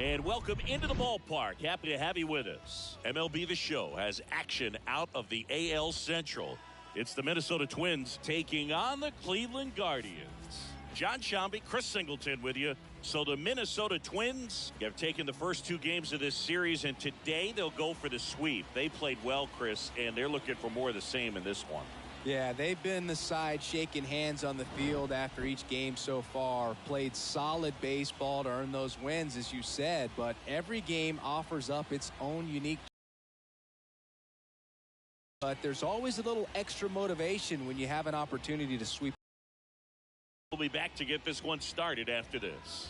And welcome into the ballpark. Happy to have you with us. MLB The Show has action out of the AL Central. It's the Minnesota Twins taking on the Cleveland Guardians. John Shambi, Chris Singleton with you. So the Minnesota Twins have taken the first two games of this series, and today they'll go for the sweep. They played well, Chris, and they're looking for more of the same in this one. Yeah, they've been the side shaking hands on the field after each game so far. Played solid baseball to earn those wins, as you said, but every game offers up its own unique. But there's always a little extra motivation when you have an opportunity to sweep. We'll be back to get this one started after this.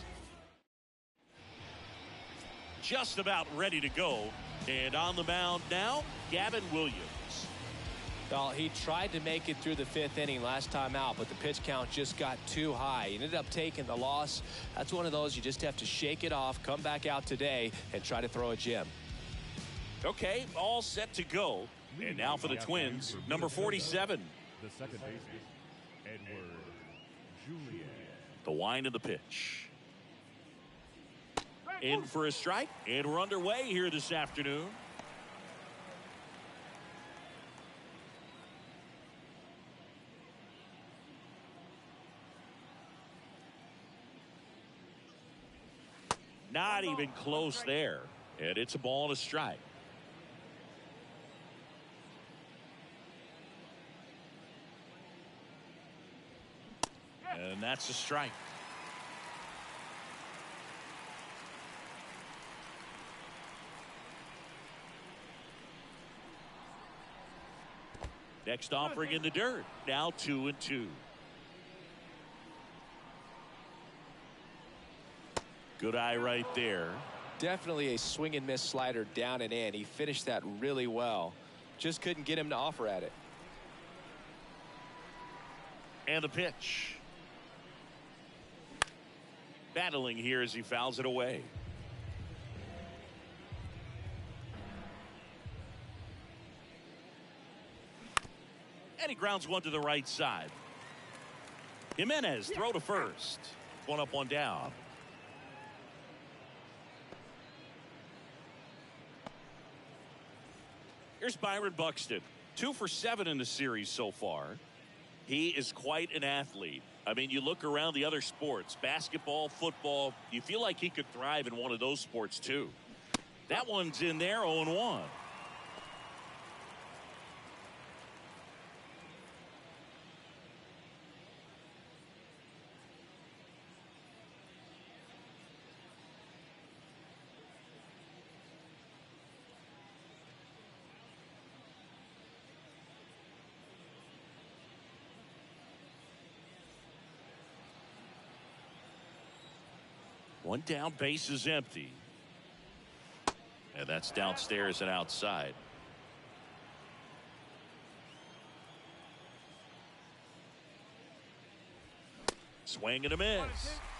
Just about ready to go. And on the mound now, Gavin Williams. Well, he tried to make it through the fifth inning last time out, but the pitch count just got too high. He ended up taking the loss. That's one of those you just have to shake it off, come back out today, and try to throw a gem. Okay, all set to go. And now for the Twins, number 47. The second baseman, Edward Julian. The wind of the pitch. In for a strike, and we're underway here this afternoon. Not even close there. And it's a ball and a strike. And that's a strike. Next offering in the dirt. Now 2-2. Good eye right there. Definitely a swing and miss slider down and in. He finished that really well. Just couldn't get him to offer at it. And the pitch. Battling here as he fouls it away. And he grounds one to the right side. Jimenez throw to first. One up, one down. Here's Byron Buxton. 2 for 7 in the series so far. He is quite an athlete. I mean, you look around the other sports, basketball, football, you feel like he could thrive in one of those sports too. That one's in there, 0-1. One down, base is empty. And that's downstairs and outside. Swing and a miss.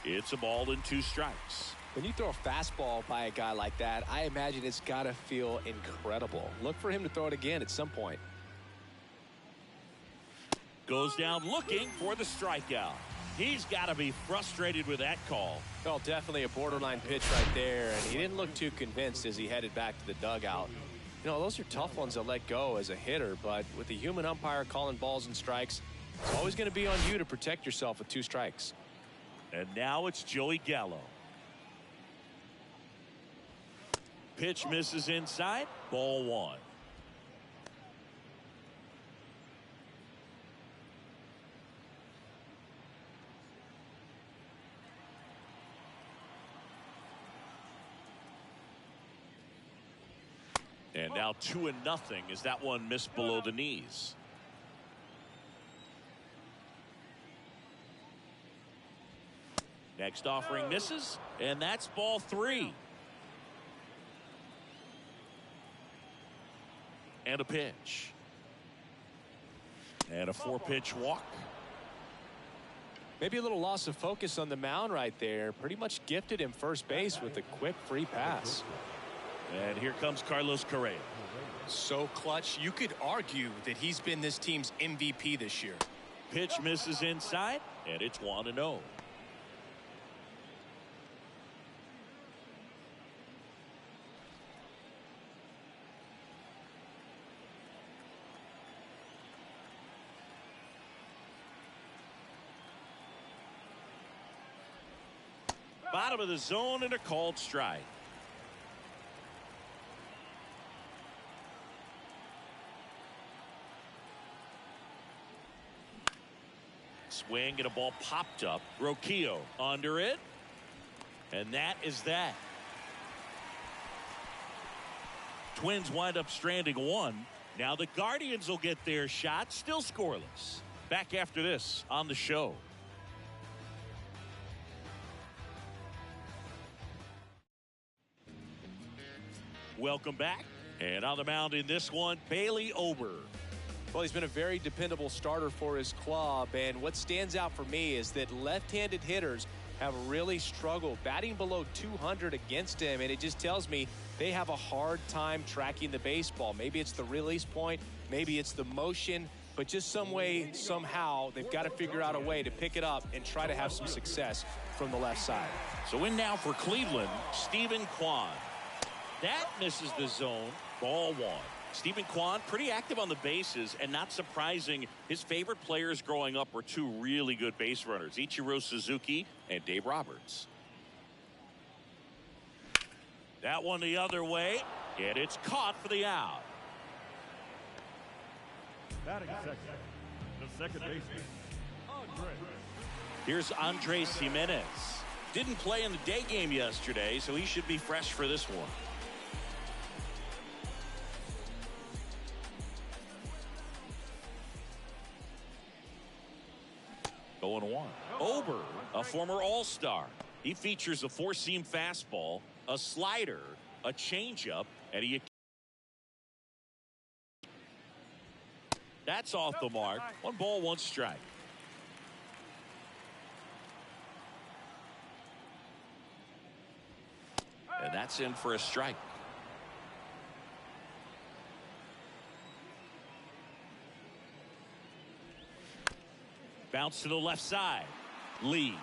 It's a ball and 2 strikes. When you throw a fastball by a guy like that, I imagine it's got to feel incredible. Look for him to throw it again at some point. Goes down looking for the strikeout. He's got to be frustrated with that call. Well, definitely a borderline pitch right there, and he didn't look too convinced as he headed back to the dugout. You know, those are tough ones to let go as a hitter, but with the human umpire calling balls and strikes, it's always going to be on you to protect yourself with 2 strikes. And now it's Joey Gallo. Pitch misses inside, ball 1. And now 2-0 as that one missed below the knees. Next offering misses, and that's ball 3. And a pitch. And a 4-pitch walk. Maybe a little loss of focus on the mound right there. Pretty much gifted him first base with a quick free pass. And here comes Carlos Correa. So clutch, you could argue that he's been this team's MVP this year. Pitch misses inside, and it's 1-0. bottom of the zone and a called strike. Swing and a ball popped up. Roquillo under it. And that is that. Twins wind up stranding one. Now the Guardians will get their shot. Still scoreless. Back after this on the show. Welcome back. And on the mound in this one, Bailey Ober. Well, he's been a very dependable starter for his club, and what stands out for me is that left-handed hitters have really struggled batting below 200 against him, and it just tells me they have a hard time tracking the baseball. Maybe it's the release point, maybe it's the motion, but just some way, somehow, they've got to figure out a way to pick it up and try to have some success from the left side. So in now for Cleveland, Stephen Kwan. That misses the zone. Ball one. Stephen Kwan, pretty active on the bases, and not surprising, his favorite players growing up were two really good base runners, Ichiro Suzuki and Dave Roberts. That one the other way, and it's caught for the out. Batting second, the second baseman, Andre. Here's Andres Jimenez. Didn't play in the day game yesterday, so he should be fresh for this one. 0-1. Ober, a former All-Star. He features a four-seam fastball, a slider, a changeup, and that's off the mark. 1 ball, 1 strike. And that's in for a strike. Bounce to the left side. Lee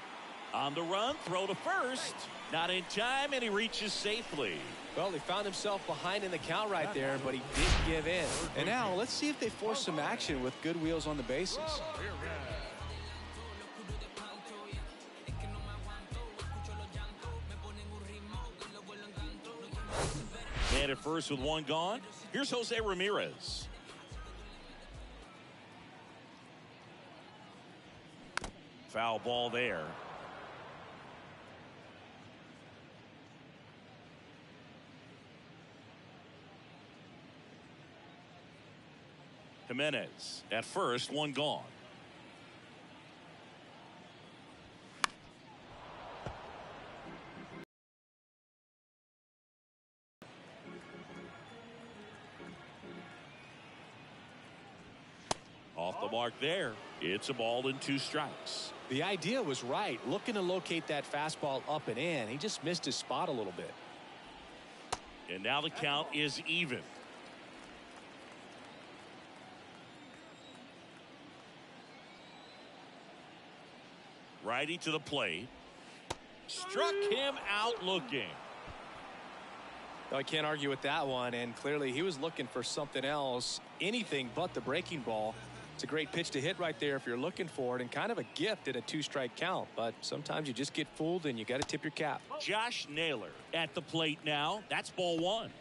on the run, throw to first. Not in time, and he reaches safely. Well, he found himself behind in the count right there, but he didn't give in. And now let's see if they force some action with good wheels on the bases. And at first with 1 gone, here's Jose Ramirez. Foul ball there. Jimenez at first, 1 gone. Off the mark there. It's a ball and 2 strikes. The idea was right, looking to locate that fastball up and in. He just missed his spot a little bit. And now the count is even. Righty to the plate. Struck him out looking. I can't argue with that one, and clearly he was looking for something else, anything but the breaking ball. It's a great pitch to hit right there if you're looking for it, and kind of a gift at a 2-strike count, but sometimes you just get fooled and you got to tip your cap. Josh Naylor at the plate now. That's ball 1.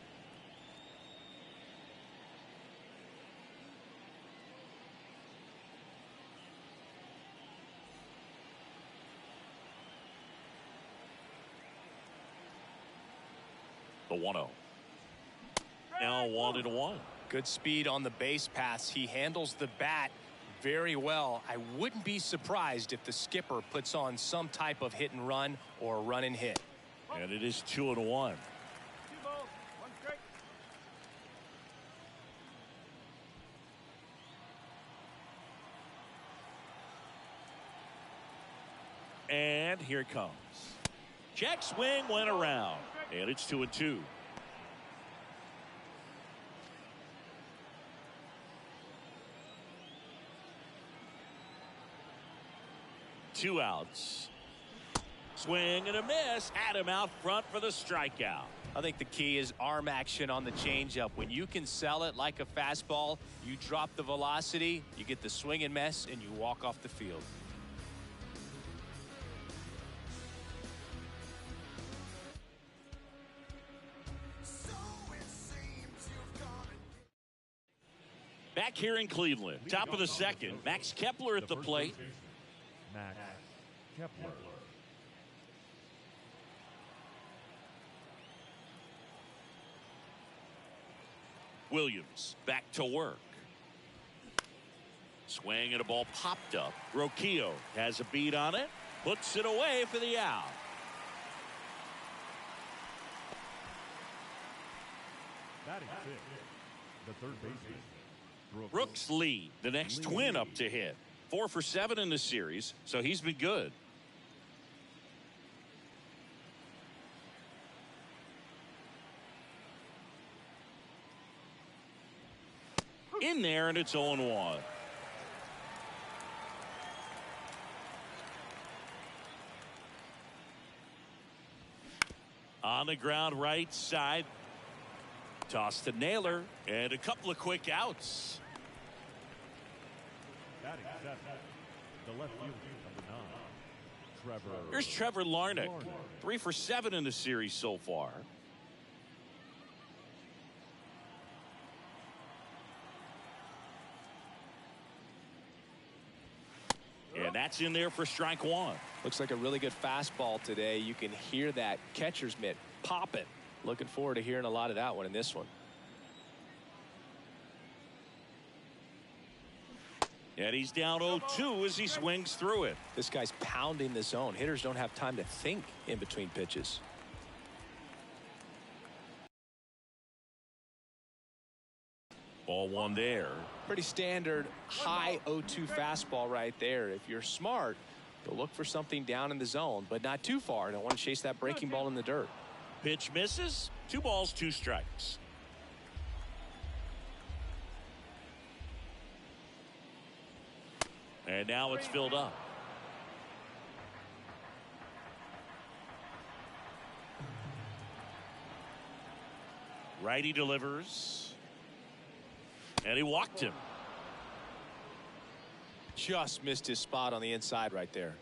The 1-0. Now 1-1. Good speed on the base pass. He handles the bat very well. I wouldn't be surprised if the skipper puts on some type of hit and run or run and hit. And it is 2-1. And here it comes. Check swing went around. And it's 2-2. Two outs. Swing and a miss. Had him out front for the strikeout. I think the key is arm action on the changeup. When you can sell it like a fastball, you drop the velocity, you get the swing and miss, and you walk off the field. Back here in Cleveland, top of the second, Max Kepler at the plate. Max Kepler. Williams back to work. Swing and a ball popped up. Roquillo has a beat on it. Puts it away for the out. Batting fifth, the third baseman. Brooks Lee, the next twin up to hit. 4 for 7 in the series, so he's been good. In there, and it's 0-1. On the ground right side. Toss to Naylor, and a couple of quick outs. Batting seventh, the left fielder, number 9, Trevor. Here's Trevor Larnach. 3 for 7 in the series so far. And that's in there for strike 1. Looks like a really good fastball today. You can hear that catcher's mitt popping. Looking forward to hearing a lot of that one in this one. And he's down 0-2 as he swings through it. This guy's pounding the zone. Hitters don't have time to think in between pitches. Ball 1 there. Pretty standard high 0-2 fastball right there. If you're smart, you'll look for something down in the zone, but not too far. Don't want to chase that breaking ball in the dirt. Pitch misses. 2 balls, 2 strikes. And now it's filled up. Righty delivers. And he walked him. Just missed his spot on the inside right there.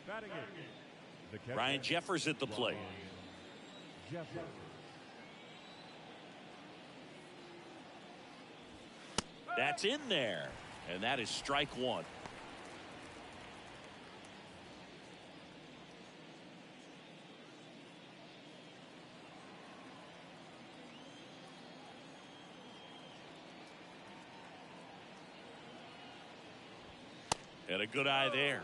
Batting eighth, the catcher, Ryan Jeffers at the plate. Jeffers. That's in there. And that is strike 1. And a good eye there.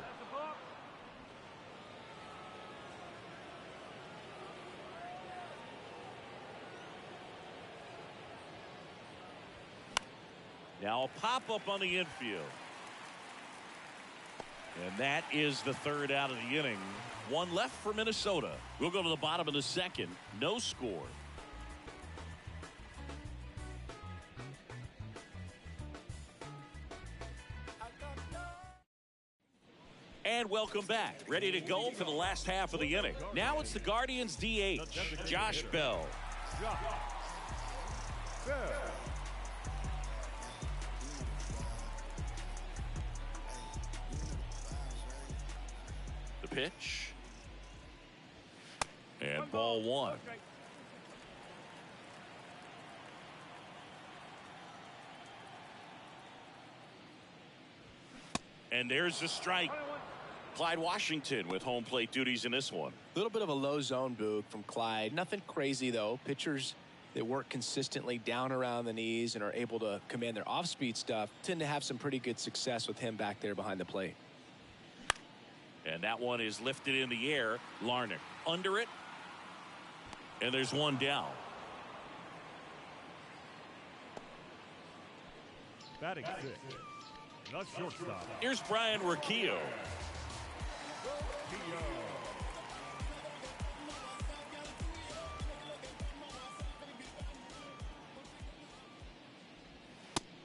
Now a pop-up on the infield. And that is the 3rd out of the inning. 1 left for Minnesota. We'll go to the bottom of the 2nd. No score. And welcome back. Ready to go for the last half of the inning. Now it's the Guardians DH, Josh Bell. The pitch. And ball 1. And there's the strike. Clyde Washington with home plate duties in this one. A little bit of a low zone boog from Clyde. Nothing crazy, though. Pitchers that work consistently down around the knees and are able to command their off-speed stuff tend to have some pretty good success with him back there behind the plate. And that one is lifted in the air. Larnach under it. And there's 1 down. Batting sixth, the shortstop. Here's Brian Roquillo.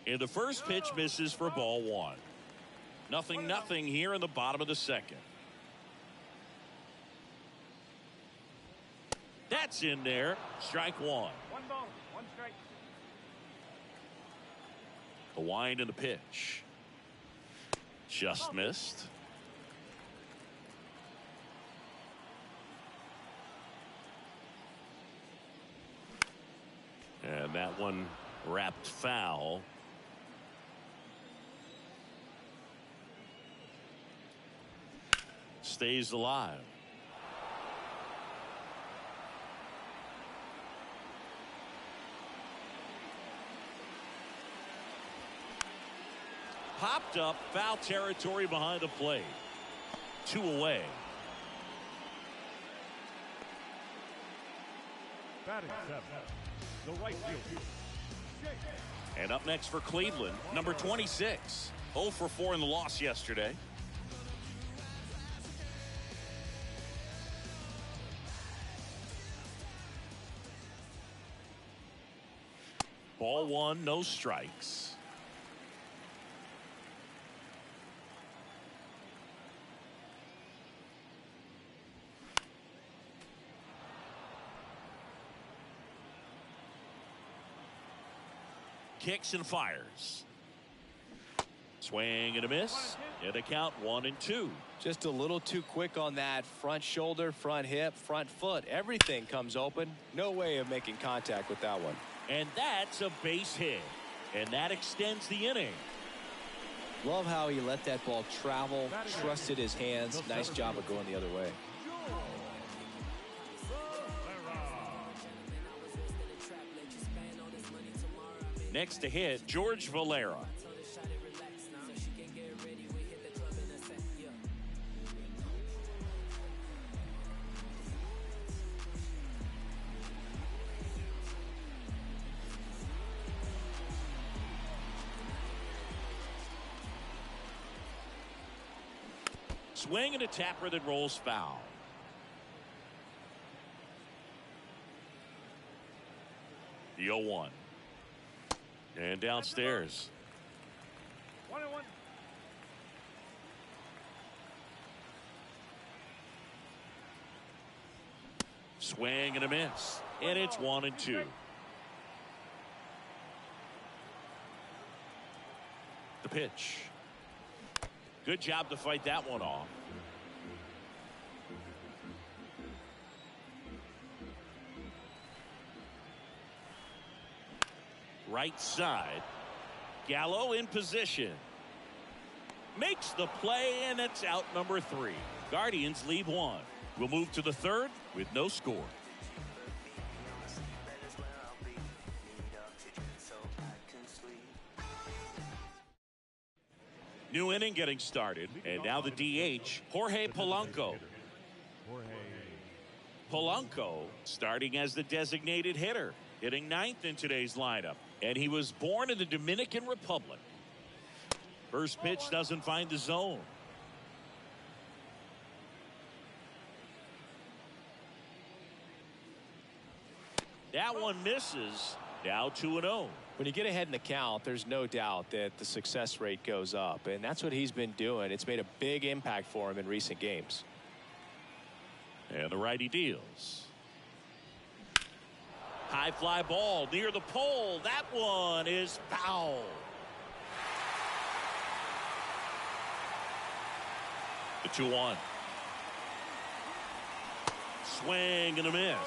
And the first pitch misses for ball 1. 0-0 here in the bottom of the 2nd. That's in there. Strike 1. 1 ball, 1 strike. The wind and the pitch. Just missed. And that one wrapped foul. stays alive. Popped up, foul territory behind the plate. 2 away. Batting 7, the right fielder. And up next for Cleveland, number 26. 0 for 4 in the loss yesterday. Ball 1, no strikes. Kicks and fires. Swing and a miss. And a count 1-2. Just a little too quick on that front shoulder, front hip, front foot. Everything comes open. No way of making contact with that one. And that's a base hit. And that extends the inning. Love how he let that ball travel, trusted his hands. Nice job of going the other way. Next to hit, George Valera. Swing and a tapper that rolls foul. The 0-1. And downstairs. 1-1. Swing and a miss. And it's 1-2. The pitch. Good job to fight that one off. Right side. Gallo in position. Makes the play, and it's out number 3. Guardians lead 1. We'll move to the 3rd with no score. New inning getting started, and now the DH, Jorge Polanco. Polanco starting as the designated hitter, hitting 9th in today's lineup, and he was born in the Dominican Republic. First pitch doesn't find the zone. That one misses. Now 2-0. When you get ahead in the count, there's no doubt that the success rate goes up, and that's what he's been doing. It's made a big impact for him in recent games. And the righty deals. High fly ball near the pole. That one is foul. The 2-1. Swing and a miss.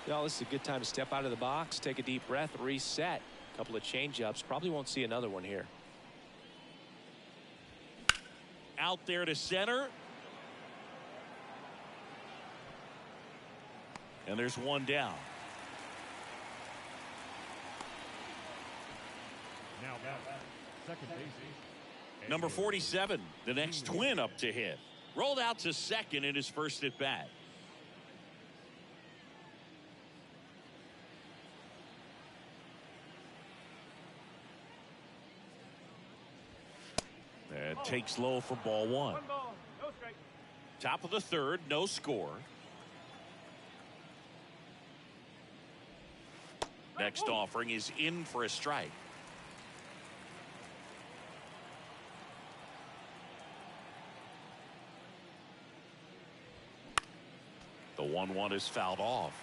Well, this is a good time to step out of the box, take a deep breath, reset. A couple of change-ups. Probably won't see another one here. Out there to center. And there's one down. Now second base. Number 47, the next Twin up to hit. Rolled out to second in his first at bat. And takes low for ball 1. 1 ball, no strike. Top of the 3rd, no score. Next offering is in for a strike. The 1-1 is fouled off.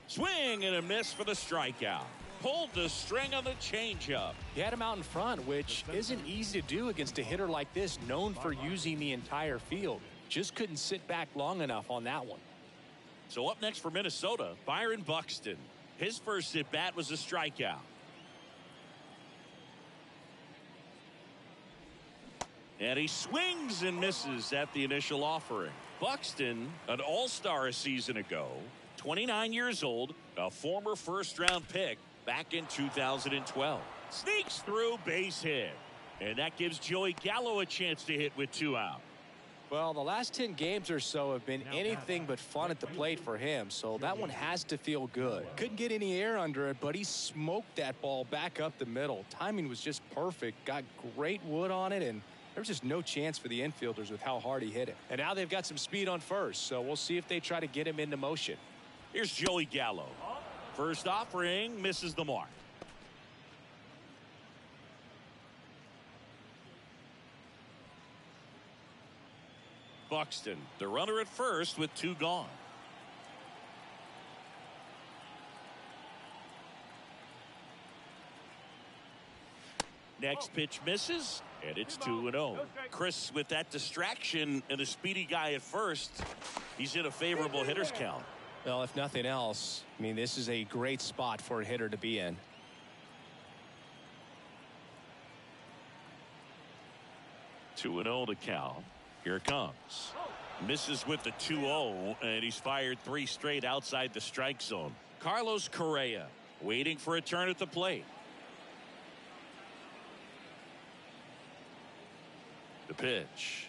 Swing and a miss for the strikeout. pulled the string on the changeup. He had him out in front, which isn't easy to do against a hitter like this, known for using the entire field. Just couldn't sit back long enough on that one. So up next for Minnesota, Byron Buxton. His first at bat was a strikeout. And he swings and misses at the initial offering. Buxton, an all-star a season ago, 29 years old, a former first-round pick back in 2012. Sneaks through, base hit. And that gives Joey Gallo a chance to hit with 2 out. Well, the last 10 games or so have been anything but fun at the plate for him, so that one has to feel good. Couldn't get any air under it, but he smoked that ball back up the middle. Timing was just perfect. Got great wood on it, and there's just no chance for the infielders with how hard he hit it. And now they've got some speed on first, so we'll see if they try to get him into motion. Here's Joey Gallo. First offering, misses the mark. Buxton, the runner at first with 2 gone. Next pitch misses, and it's 2-0. Chris, with that distraction and a speedy guy at first, he's in a favorable hitter's count. Well, if nothing else, I mean, this is a great spot for a hitter to be in. 2-0 to count. Here it comes. Misses with the 2-0, and he's fired 3 straight outside the strike zone. Carlos Correa waiting for a turn at the plate. The pitch.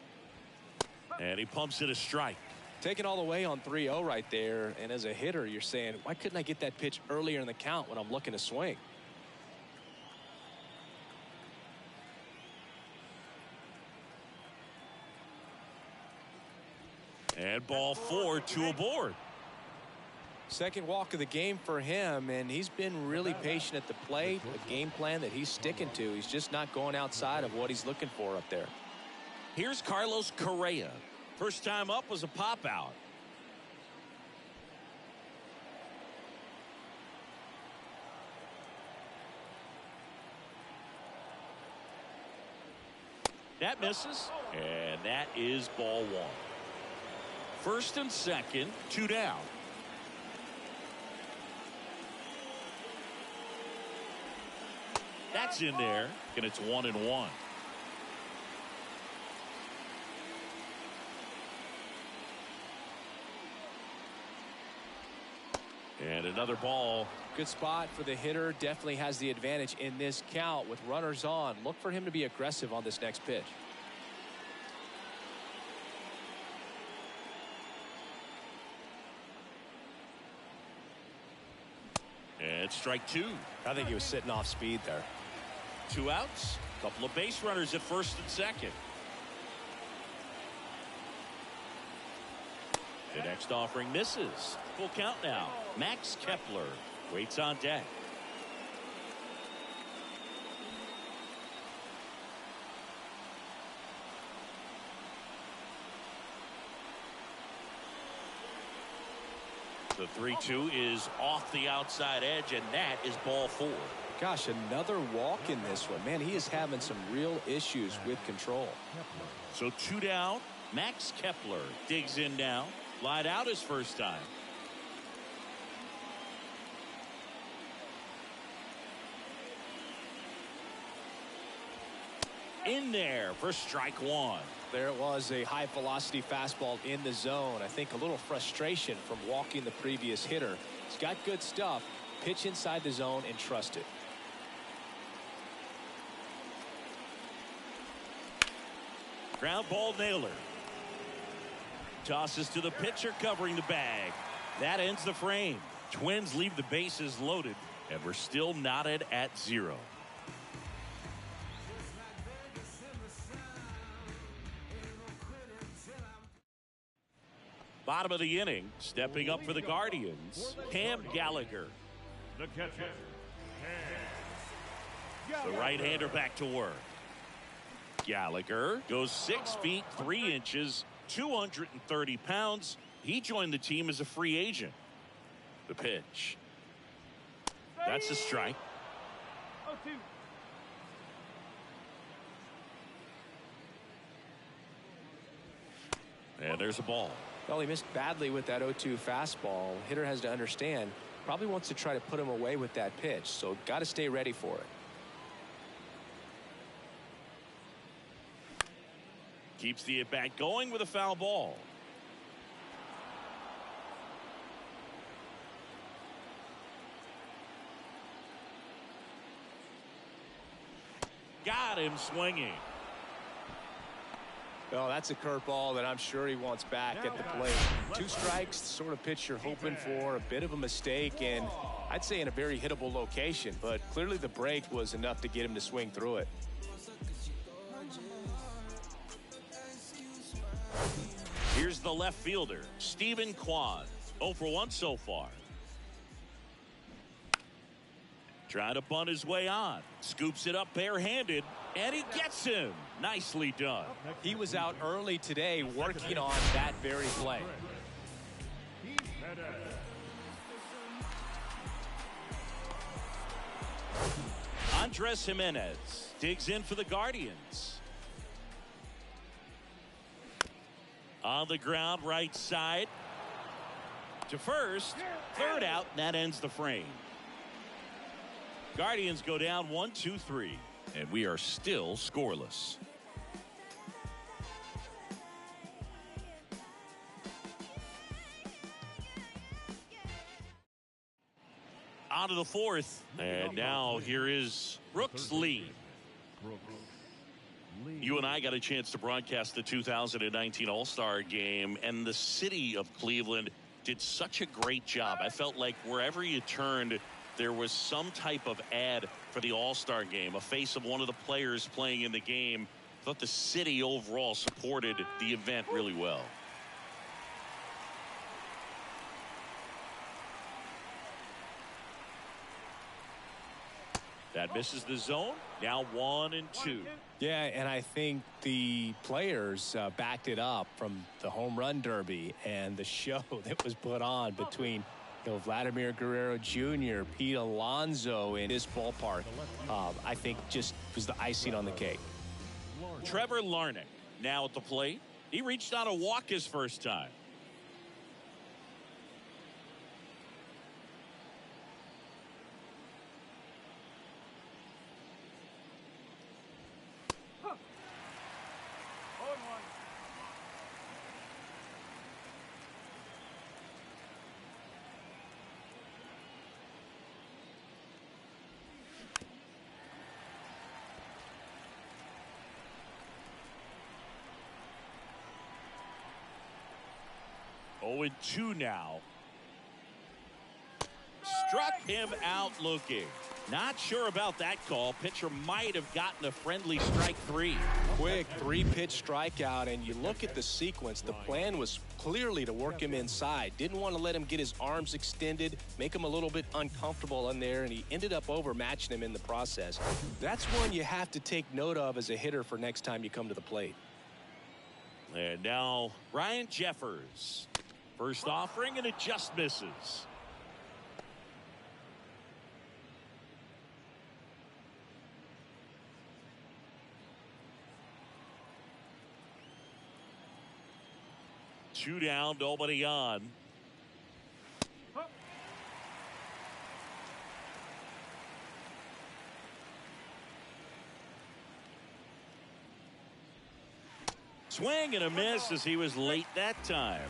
And he pumps it a strike. Taking all the way on 3-0 right there, and as a hitter, you're saying, why couldn't I get that pitch earlier in the count when I'm looking to swing? And ball 4, 2 aboard. Second walk of the game for him, and he's been really patient at the plate. A game plan that he's sticking to. He's just not going outside of what he's looking for up there. Here's Carlos Correa. First time up was a pop out. That misses, and that is ball 1. First and second, 2 down. That's in there, and it's 1-1. And another ball. Good spot for the hitter. Definitely has the advantage in this count with runners on. Look for him to be aggressive on this next pitch. And strike 2. I think he was sitting off speed there. 2 outs. Couple of base runners at first and second. The next offering misses. Full count now. Max Kepler waits on deck. The 3-2 is off the outside edge, and that is ball 4. Gosh, another walk in this one. Man, he is having some real issues with control. So 2 down. Max Kepler digs in now. Lied out his first time. In there for strike 1. There it was, a high velocity fastball in the zone. I think a little frustration from walking the previous hitter. He's got good stuff. Pitch inside the zone and trust it. Ground ball nailer. Tosses to the pitcher covering the bag. That ends the frame. Twins leave the bases loaded, and we're still knotted at 0. Bottom of the inning, stepping up for the Guardians, Cam Gallagher. The catcher, The right-hander back to work. Gallagher goes 6 feet 3 inches, 230 pounds. He joined the team as a free agent. The pitch. That's a strike. And there's a ball. Well, he missed badly with that 0-2 fastball. Hitter has to understand, probably wants to try to put him away with that pitch, so got to stay ready for it. Keeps the at-bat going with a foul ball. Got him swinging. Well, that's a curveball that I'm sure he wants back at the plate. 2 strikes, the sort of pitch you're hoping for. A bit of a mistake, and I'd say in a very hittable location, but clearly the break was enough to get him to swing through it. Here's the left fielder, Steven Kwan. 0 for 1 so far. Trying to bunt his way on. Scoops it up barehanded, and he gets him. Nicely done. He was out early today working on that very play. Andres Jimenez digs in for the Guardians. On the ground, right side. To first, third out, and that ends the frame. Guardians go down 1-2-3, and we are still scoreless. On to the 4th, and now here is Brooks Lee. You and I got a chance to broadcast the 2019 All-Star Game, and the city of Cleveland did such a great job. I felt like wherever you turned, there was some type of ad for the All-Star Game, a face of one of the players playing in the game. I thought the city overall supported the event really well. That misses the zone. Now 1-2. Yeah, and I think the players backed it up from the home run derby and the show that was put on between Vladimir Guerrero Jr., Pete Alonso in this ballpark. I think just was the icing on the cake. Trevor Larnach now at the plate. He reached on a walk his first time. Oh, 2 now. Struck him out looking. Not sure about that call. Pitcher might have gotten a friendly strike 3. Quick 3-pitch strikeout, and you look at the sequence. The plan was clearly to work him inside. Didn't want to let him get his arms extended, make him a little bit uncomfortable in there, and he ended up overmatching him in the process. That's one you have to take note of as a hitter for next time you come to the plate. And now Ryan Jeffers. First offering, and it just misses. Two down, nobody on. Swing and a miss as he was late that time.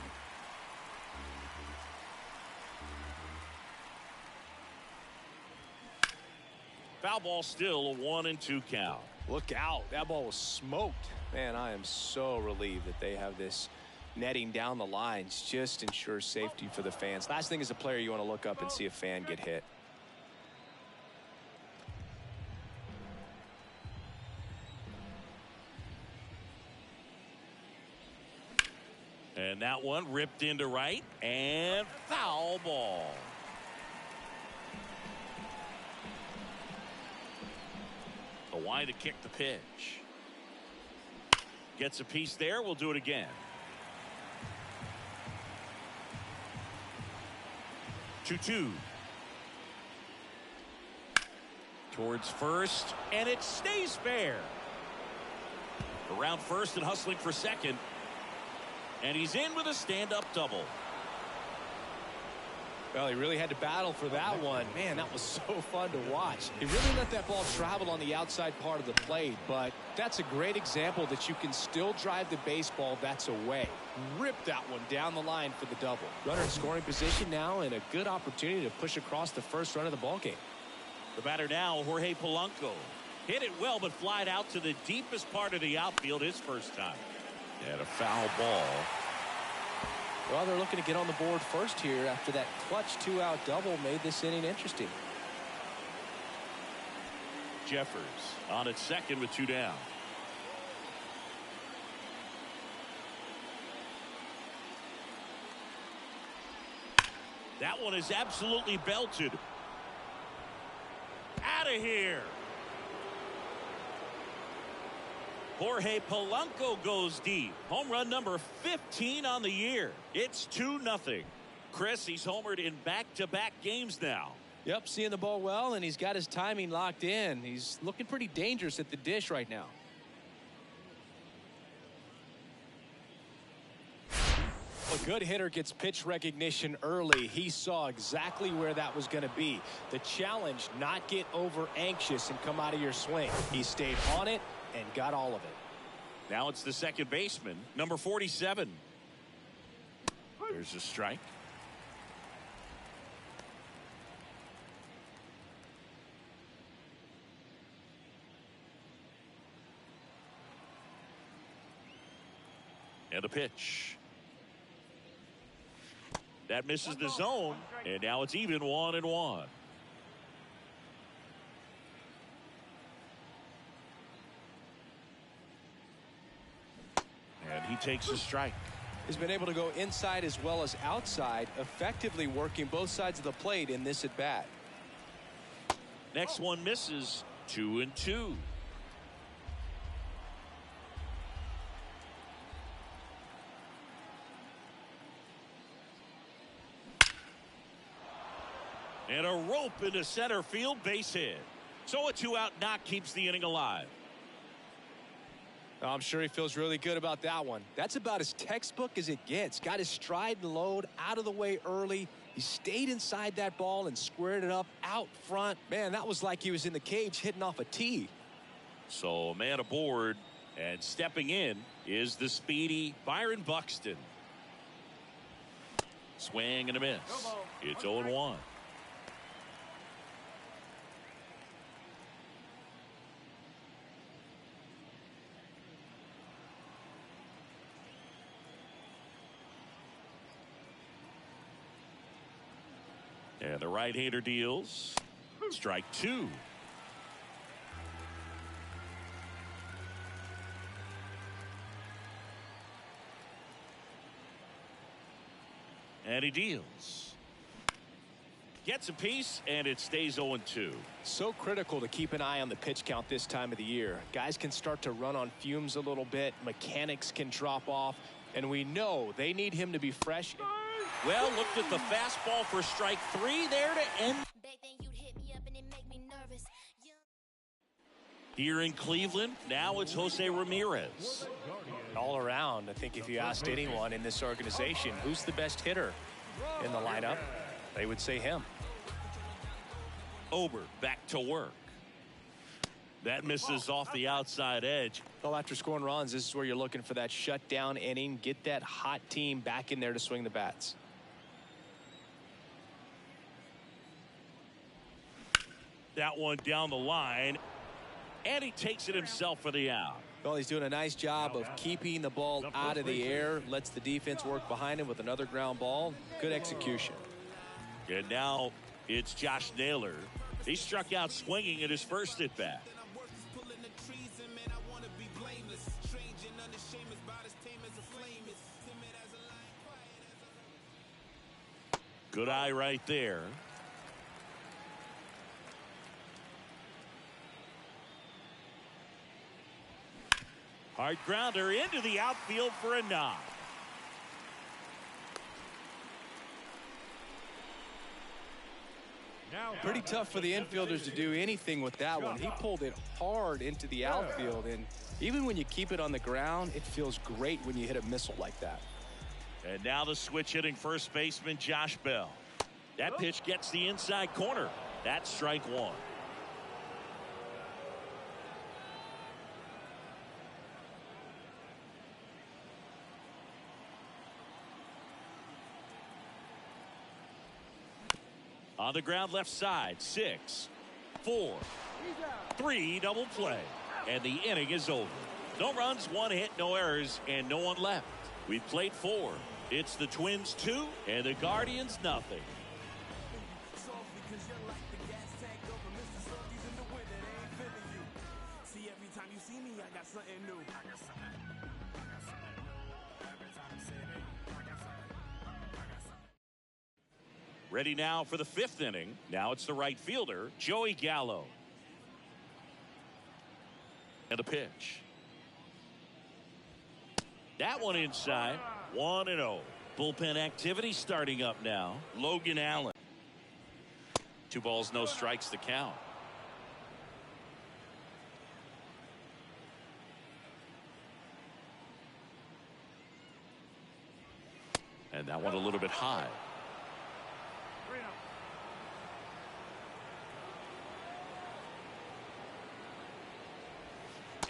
Foul ball, still a 1-2 count. Look out. That ball was smoked. Man, I am so relieved that they have this netting down the lines. Just ensures safety for the fans. Last thing as a player, you want to look up and see a fan get hit. And that one ripped into right, and foul ball. A wide to kick the pitch. Gets a piece there. We'll do it again. 2-2. Towards first, and it stays fair. Around first and hustling for second. And he's in with a stand-up double. Well, he really had to battle for that one. Man, that was so fun to watch. He really let that ball travel on the outside part of the plate, but that's a great example that you can still drive the baseball that's away. Rip that one down the line for the double. Runner in scoring position now, and a good opportunity to push across the first run of the ballgame. The batter now, Jorge Polanco. Hit it well, but flied out to the deepest part of the outfield his first time. And a foul ball. Well, they're looking to get on the board first here after that clutch two-out double made this inning interesting. Jeffers on at second with 2 down. That one is absolutely belted. Out of here. Jorge Polanco goes deep. Home run number 15 on the year. It's 2-0. Chris, he's homered in back-to-back games now. Yep, seeing the ball well, and he's got his timing locked in. He's looking pretty dangerous at the dish right now. A good hitter gets pitch recognition early. He saw exactly where that was going to be. The challenge, not get over anxious and come out of your swing. He stayed on it and got all of it. Now it's the second baseman, number 47. There's a strike. And a pitch. That misses the zone, and now it's even 1-1. And he takes a strike. He's been able to go inside as well as outside, effectively working both sides of the plate in this at bat. Next one misses. 2-2. And a rope into center field, base hit. So a 2-out knock keeps the inning alive. I'm sure he feels really good about that one. That's about as textbook as it gets. Got his stride and load out of the way early. He stayed inside that ball and squared it up out front. Man, that was like he was in the cage hitting off a tee. So a man aboard, and stepping in is the speedy Byron Buxton. Swing and a miss. It's 0-1. And the right-hander deals. Strike 2. And he deals. Gets a piece, and it stays 0-2. So critical to keep an eye on the pitch count this time of the year. Guys can start to run on fumes a little bit. Mechanics can drop off. And we know they need him to be fresh. Well, looked at the fastball for strike 3 there to end. Here in Cleveland, now it's Jose Ramirez. All around, I think if you asked anyone in this organization who's the best hitter in the lineup, they would say him. Ober back to work. That misses off the outside edge. Well, after scoring runs, this is where you're looking for that shutdown inning. Get that hot team back in there to swing the bats. That one down the line. And he takes it himself for the out. Well, he's doing a nice job of keeping the ball out of the air. Lets the defense work behind him with another ground ball. Good execution. And now it's Josh Naylor. He struck out swinging at his first at bat. Good eye right there. Hard grounder into the outfield for a knock. Pretty tough for the infielders to do anything with that one. He pulled it hard into the outfield, and even when you keep it on the ground, it feels great when you hit a missile like that. And now the switch hitting first baseman Josh Bell. That pitch gets the inside corner. That's strike one. On the ground left side, 6, 4, 3, double play. And the inning is over. No runs, 1 hit, no errors, and no one left. We've played 4. It's the Twins 2 and the Guardians nothing. Ready now for the 5th inning. Now it's the right fielder, Joey Gallo. And a pitch. That one inside. 1-0. Bullpen activity starting up now. Logan Allen. 2 balls, no strikes to count. And that one a little bit high.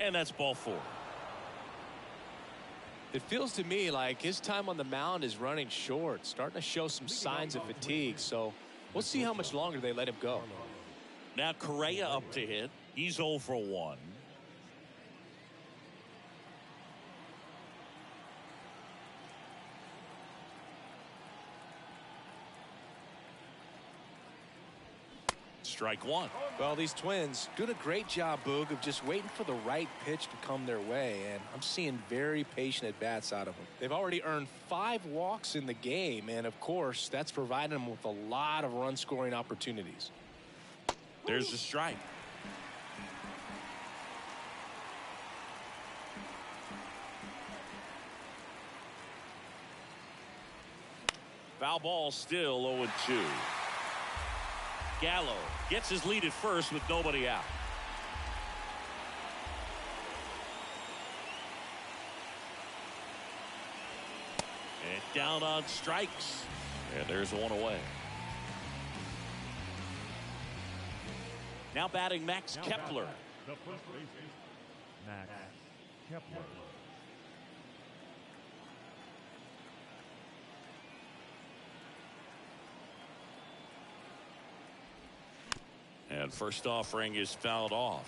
And that's ball 4. It feels to me like his time on the mound is running short, starting to show some signs of fatigue. So we'll see how much longer they let him go. Now Correa up to hit. He's 0 for 1. Strike 1. Well, these Twins doing a great job, Boog, of just waiting for the right pitch to come their way, and I'm seeing very patient at-bats out of them. They've already earned 5 walks in the game, and of course, that's providing them with a lot of run-scoring opportunities. There's the strike. Foul ball, still 0-2. Gallo gets his lead at first with nobody out. And down on strikes. And there's one away. Now batting Max Kepler. The first baseman, Max Kepler. And first offering is fouled off.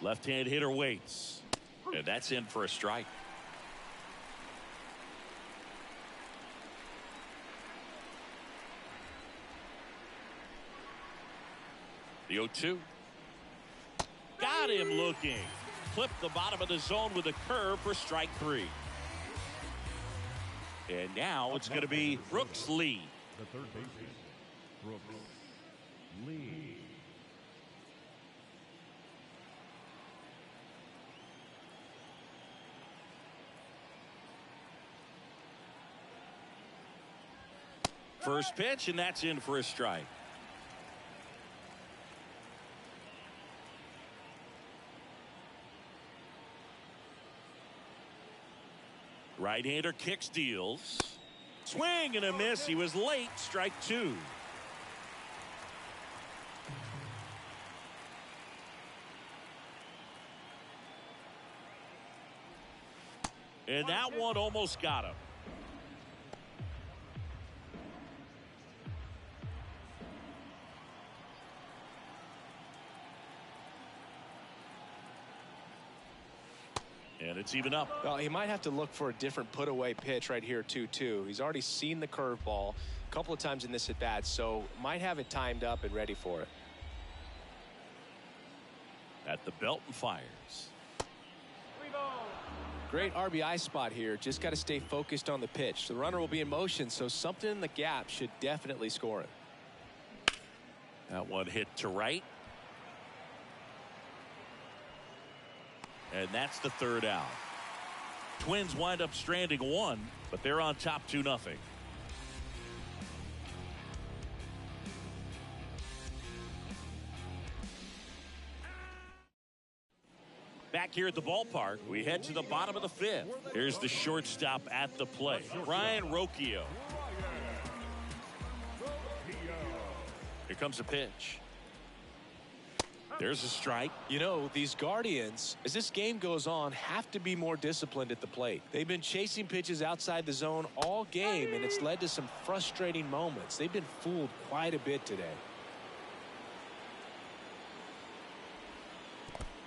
Left-hand hitter waits. And that's in for a strike. The 0-2. Got him looking. Clipped the bottom of the zone with a curve for strike 3. And now it's going to be Brooks Lee. The third baseman, Brooks Lee. First pitch, and that's in for a strike. Right-hander kicks, deals. Swing and a miss. He was late. Strike 2. And that one almost got him. And it's even up. Well, he might have to look for a different put-away pitch right here, 2-2. He's already seen the curveball a couple of times in this at-bat, so might have it timed up and ready for it. At the belt and fires. Great RBI spot here. Just got to stay focused on the pitch. The runner will be in motion, so something in the gap should definitely score it. That one hit to right. And that's the third out. Twins wind up stranding one, but they're on top 2-0. Back here at the ballpark, we head to the bottom of the 5th. Here's the shortstop at the plate, Ryan Rocchio. Here comes a pitch. There's a strike. You know, these Guardians, as this game goes on, have to be more disciplined at the plate. They've been chasing pitches outside the zone all game, and it's led to some frustrating moments. They've been fooled quite a bit today.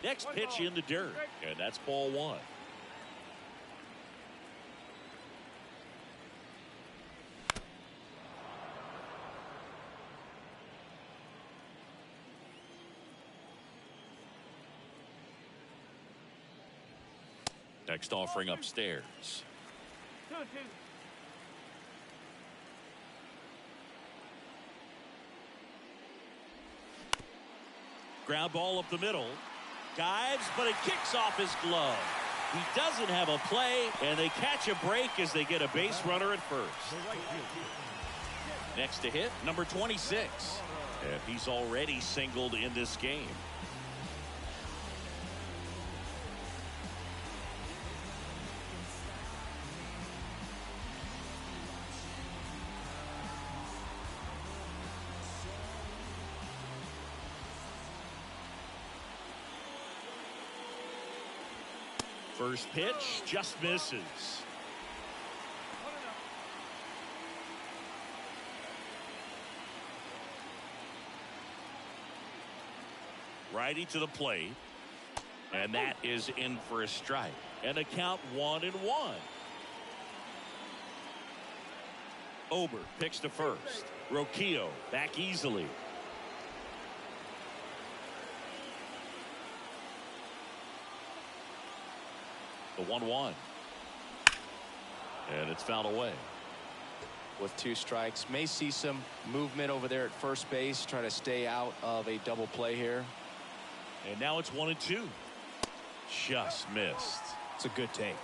Next pitch in the dirt, and that's ball 1. Next offering upstairs. Ground ball up the middle. Dives, but it kicks off his glove. He doesn't have a play, and they catch a break as they get a base runner at first. Next to hit, number 26. And he's already singled in this game. First pitch just misses. Righty to the plate, and that is in for a strike. And a count 1-1. Ober picks to first. Rocchio back easily. The 1-1. And it's fouled away. With 2 strikes, may see some movement over there at first base, try to stay out of a double play here. And now it's 1-2. Just missed. It's a good take.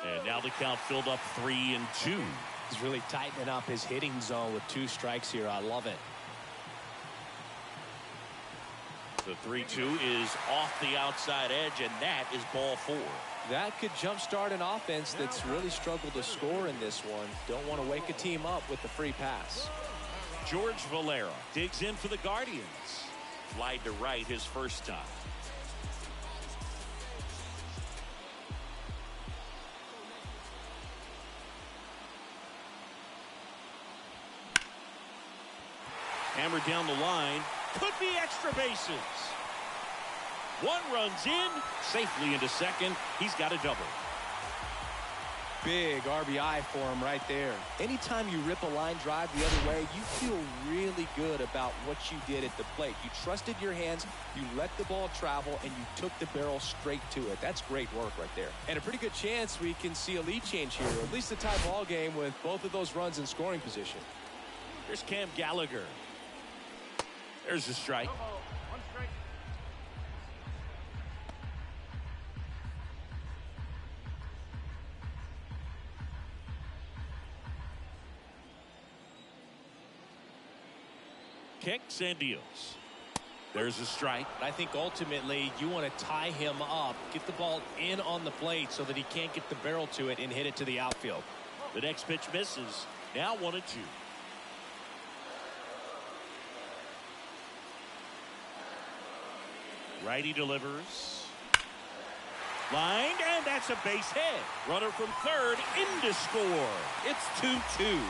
And now the count filled up 3-2. He's really tightening up his hitting zone with 2 strikes here. I love it. The 3-2 is off the outside edge, and that is ball 4. That could jumpstart an offense that's really struggled to score in this one. Don't want to wake a team up with the free pass. George Valera digs in for the Guardians. Flied to right his first time. Hammered down the line. Could be extra bases. 1 runs in, safely into second. He's got a double. Big RBI for him right there. Anytime you rip a line drive the other way, you feel really good about what you did at the plate. You trusted your hands, you let the ball travel, and you took the barrel straight to it. That's great work right there. And a pretty good chance we can see a lead change here, or at least a tie ball game with both of those runs in scoring position. Here's Cam Gallagher. There's a strike. Kicks and deals. There's a strike. I think ultimately you want to tie him up, get the ball in on the plate so that he can't get the barrel to it and hit it to the outfield. The next pitch misses. Now 1-2. Righty delivers. Lined, and that's a base hit. Runner from third in to score. It's 2-2.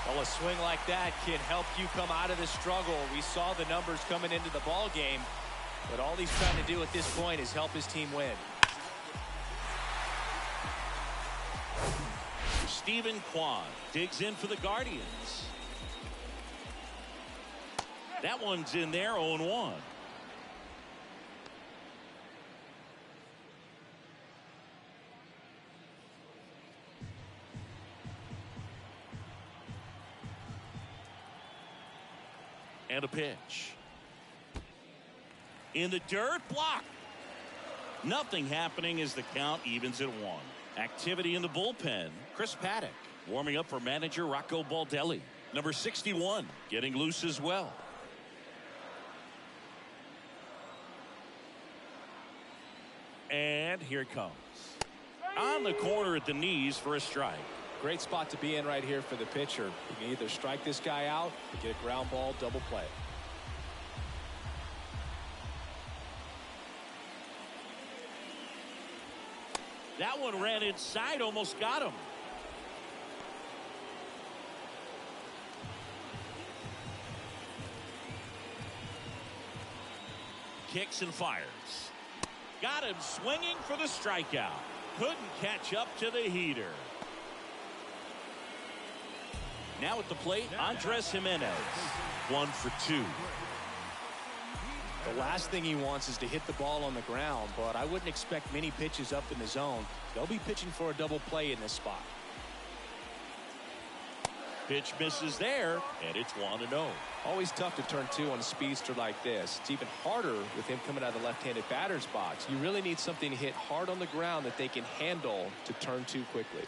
Well, a swing like that can help you come out of the struggle. We saw the numbers coming into the ball game, but all he's trying to do at this point is help his team win. Stephen Kwan digs in for the Guardians. That one's in there, 0-1. And a pitch. In the dirt, block. Nothing happening as the count evens at 1. Activity in the bullpen. Chris Paddock warming up for manager Rocco Baldelli. Number 61 getting loose as well. And here it comes. On the corner at the knees for a strike. Great spot to be in right here for the pitcher. You can either strike this guy out or get a ground ball, double play. That one ran inside, almost got him. Kicks and fires. Got him swinging for the strikeout. Couldn't catch up to the heater. Now at the plate, Andres Jimenez. 1 for 2. The last thing he wants is to hit the ball on the ground, but I wouldn't expect many pitches up in the zone. They'll be pitching for a double play in this spot. Pitch misses there, and it's 1-0. Always tough to turn 2 on a speedster like this. It's even harder with him coming out of the left-handed batter's box. You really need something to hit hard on the ground that they can handle to turn 2 quickly.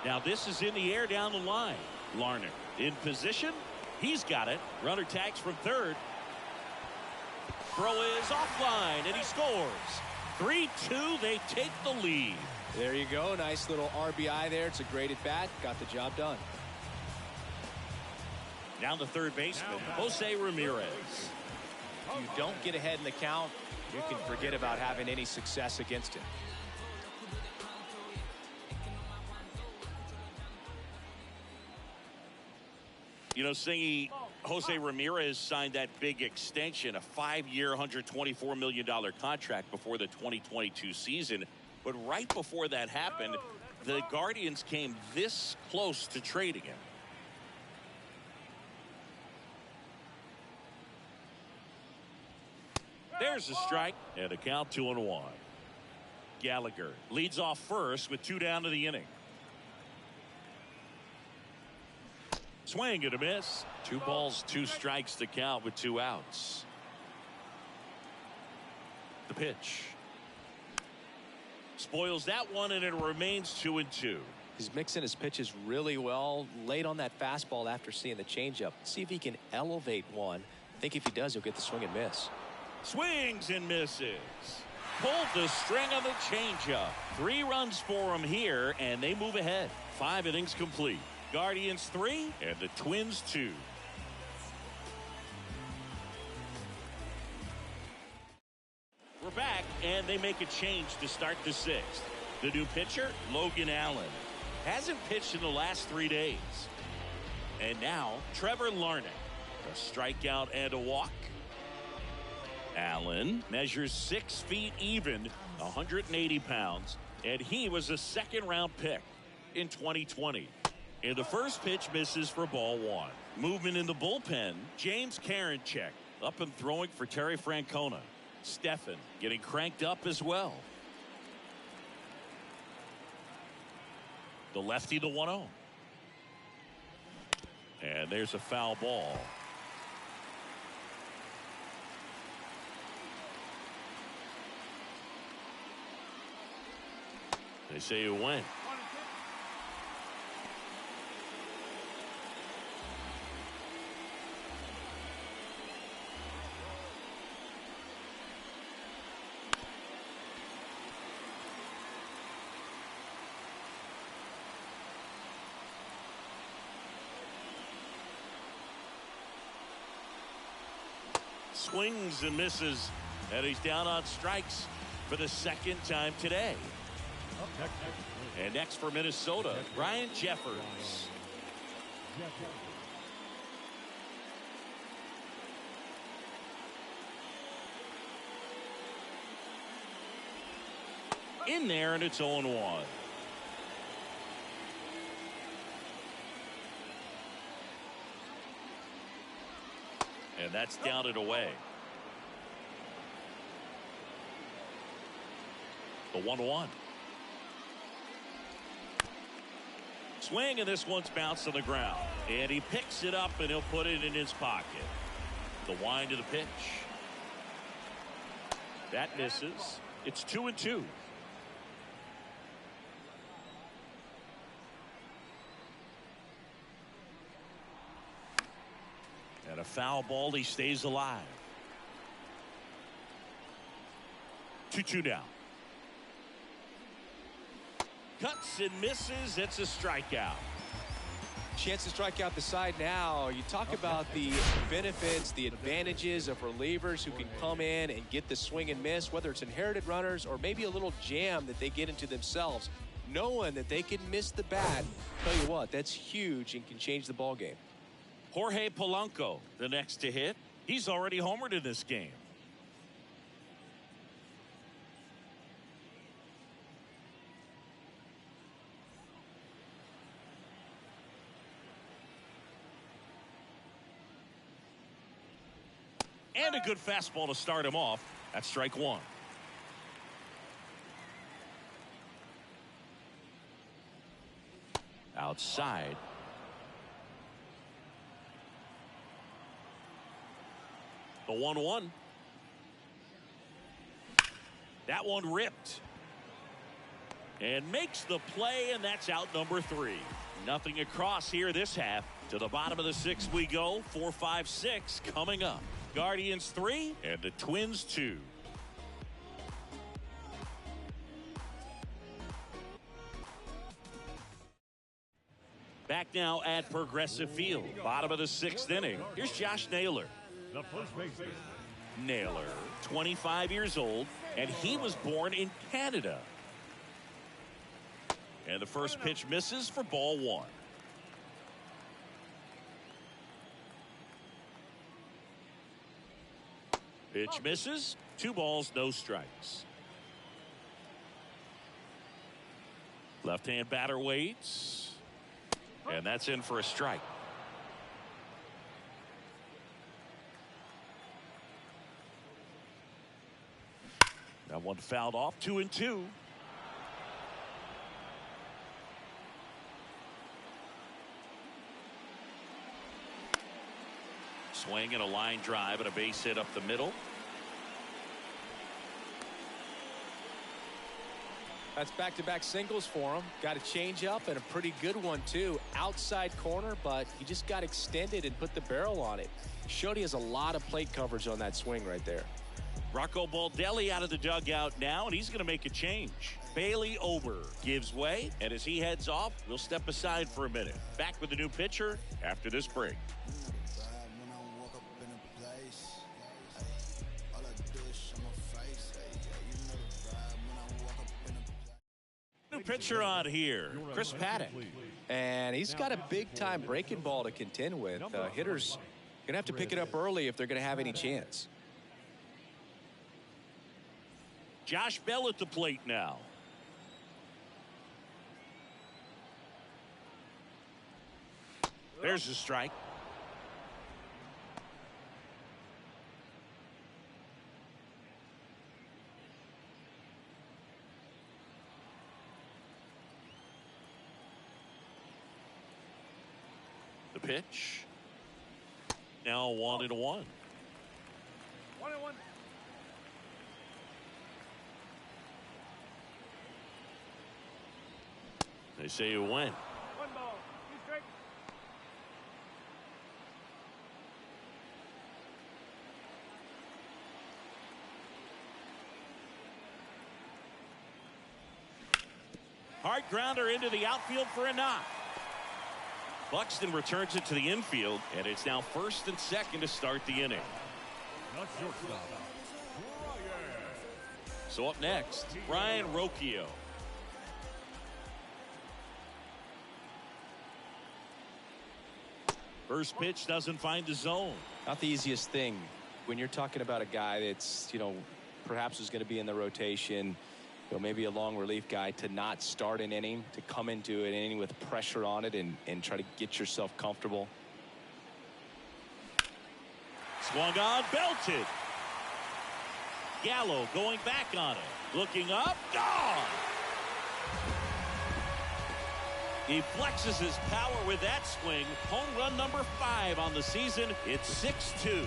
Now this is in the air down the line. Larnach in position. He's got it. Runner tags from third. Throw is offline, and he scores. 3-2, they take the lead. There you go. Nice little RBI there. It's a great at-bat. Got the job done. Down the third baseman, Jose Ramirez. If you don't get ahead in the count, you can forget about having any success against him. You know, Singy, Jose Ramirez signed that big extension, a 5-year, $124 million contract before the 2022 season. But right before that happened, the Guardians came this close to trading him. There's a strike and a count 2-1. Gallagher leads off first with 2 down to the inning. Swing and a miss. 2 balls, 2 strikes to count with 2 outs. The pitch. Spoils that one, and it remains 2-2. He's mixing his pitches really well. Late on that fastball after seeing the changeup. See if he can elevate one. I think if he does, he'll get the swing and miss. Swings and misses. Pulled the string on the changeup. 3 runs for him here, and they move ahead. 5 innings complete. Guardians 3 and the Twins 2. We're back, and they make a change to start the 6th. The new pitcher, Logan Allen, hasn't pitched in the last 3 days. And now, Trevor Larnach, a strikeout and a walk. Allen measures 6 feet even, 180 pounds, and he was a second-round pick in 2020. And the first pitch misses for ball 1. Movement in the bullpen. James Karinchak up and throwing for Terry Francona. Stephan getting cranked up as well. The lefty, the 1-0. And there's a foul ball. They say it went. Swings and misses, and he's down on strikes for the 2nd time today. And next for Minnesota, Ryan Jeffers. In there, and it's 0-1. And that's down and away. The 1-1. Swing, and this one's bounced on the ground. And he picks it up, and he'll put it in his pocket. The wind of the pitch. That misses. It's 2-2. And a foul ball. He stays alive. 2-2 now. Cuts and misses. It's a strikeout. Chance to strike out the side now. You talk about the benefits, the advantages of relievers who can come in and get the swing and miss, whether it's inherited runners or maybe a little jam that they get into themselves. Knowing that they can miss the bat, tell you what, that's huge and can change the ball game. Jorge Polanco, the next to hit. He's already homered in this game. And a good fastball to start him off. That's strike one. Outside. The 1-1. That one ripped. And makes the play, and that's out number 3. Nothing across here this half. To the bottom of the 6th we go. 4-5-6 coming up. Guardians 3 and the Twins 2. Back now at Progressive Field. Bottom of the 6th inning. Here's Josh Naylor. The first baseman. Naylor, 25 years old, and he was born in Canada. And the first pitch misses for ball 1. Pitch misses. 2 balls, no strikes. Left-hand batter waits. And that's in for a strike. That one fouled off. 2-2. Swing and a line drive and a base hit up the middle. That's back-to-back singles for him. Got a changeup and a pretty good one, too. Outside corner, but he just got extended and put the barrel on it. Showed he has a lot of plate coverage on that swing right there. Rocco Baldelli out of the dugout now, and he's going to make a change. Bailey Ober gives way, and as he heads off, we'll step aside for a minute. Back with the new pitcher after this break. New pitcher on here, Chris Paddock. And he's got a big-time breaking ball to contend with. Hitters going to have to pick it up early if they're going to have any chance. Josh Bell at the plate now. There's a strike. The pitch. Now 1-1. 1-1. They say you win. 1 ball. 2 strikes. Hard grounder into the outfield for a knock. Buxton returns it to the infield, and it's now 1st and 2nd to start the inning. Not shortstop. So up next, Ryan Rocchio. First pitch doesn't find the zone. Not the easiest thing when you're talking about a guy that's, perhaps is going to be in the rotation, maybe a long relief guy, to not start an inning, to come into an inning with pressure on it and try to get yourself comfortable. Swung on, belted. Gallo going back on it. Looking up, gone. He flexes his power with that swing. Home run number 5 on the season. It's 6-2.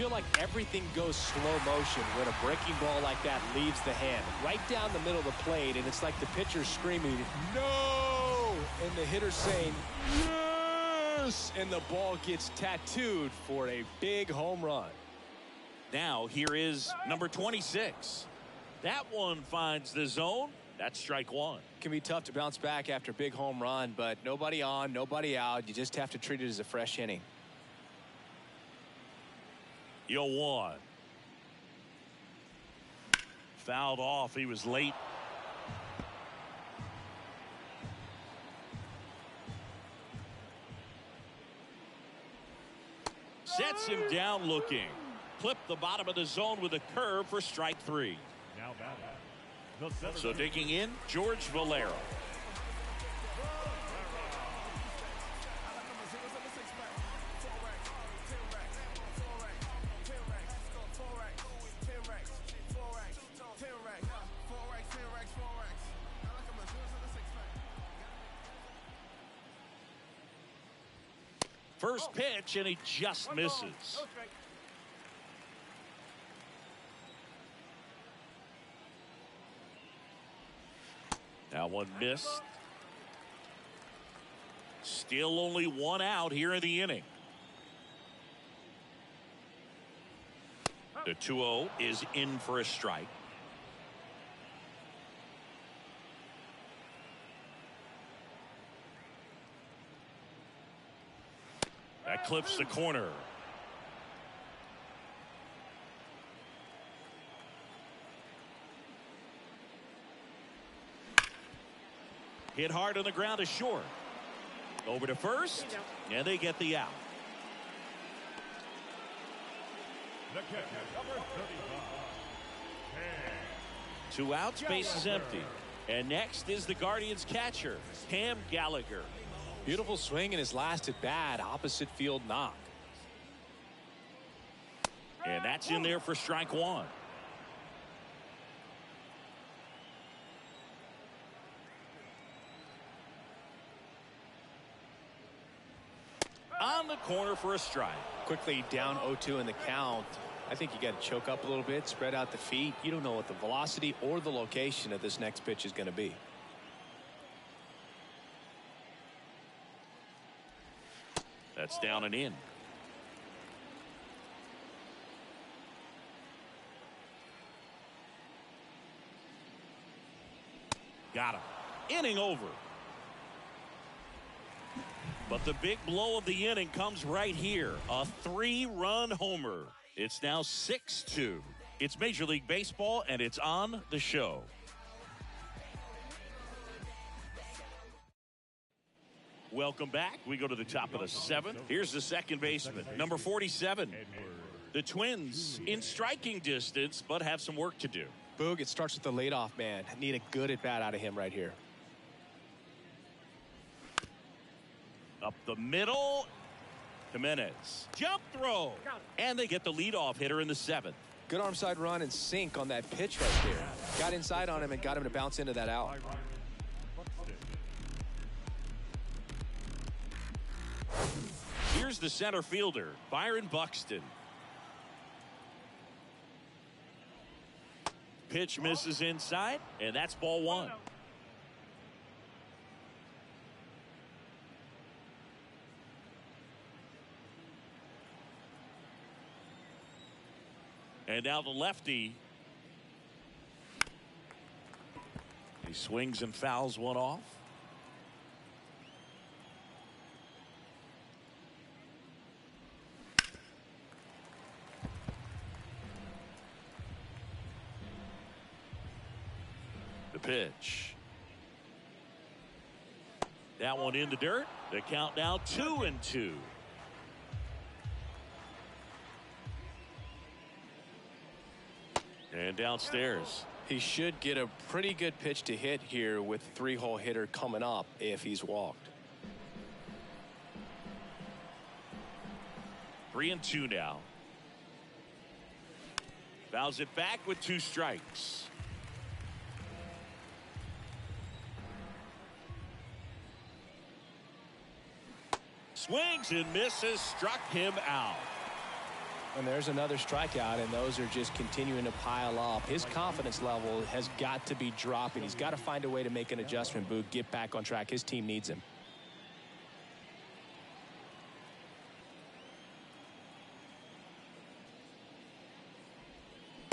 feel like everything goes slow motion when a breaking ball like that leaves the hand. Right down the middle of the plate, and it's like the pitcher screaming, "No!" and the hitter saying, "Yes!" and the ball gets tattooed for a big home run. Now here is number 26. That one finds the zone. That's strike one. Can be tough to bounce back after a big home run, but nobody on, nobody out. You just have to treat it as a fresh inning. 0-1. Fouled off. He was late. Sets him down looking. Clip the bottom of the zone with a curve for strike three. Now batting. So digging in, George Valera. First pitch, and he just misses. Now one missed. Still only one out here in the inning. The 2-0 is in for a strike. That clips the corner. Hit hard on the ground to short. Over to first, and they get the out. The catcher, number 35. 2 outs, base is empty. And next is the Guardians catcher, Cam Gallagher. Beautiful swing in his last at bat, opposite field knock. And that's in there for strike one. On the corner for a strike. Quickly down 0-2 in the count. I think you got to choke up a little bit, spread out the feet. You don't know what the velocity or the location of this next pitch is going to be. That's down and in. Got him. Inning over. But the big blow of the inning comes right here. A 3-run homer. It's now 6-2. It's Major League Baseball, and it's on the show. Welcome back. We go to the top of the 7th. Here's the second baseman, number 47. The Twins in striking distance, but have some work to do. Boog, it starts with the leadoff man. Need a good at bat out of him right here. Up the middle, Jimenez. Jump throw. And they get the leadoff hitter in the 7th. Good arm side run and sink on that pitch right there. Got inside on him and got him to bounce into that out. Here's the center fielder, Byron Buxton. Pitch misses inside, and that's ball one. And now the lefty. He swings and fouls one off. The pitch. That one in the dirt. The count now 2-2. And downstairs. He should get a pretty good pitch to hit here with 3-hole hitter coming up if he's walked. 3-2 now. Fouls it back with 2 strikes. Swings and misses, struck him out. And there's another strikeout, and those are just continuing to pile up. His confidence level has got to be dropping. He's got to find a way to make an adjustment, Boog, get back on track. His team needs him.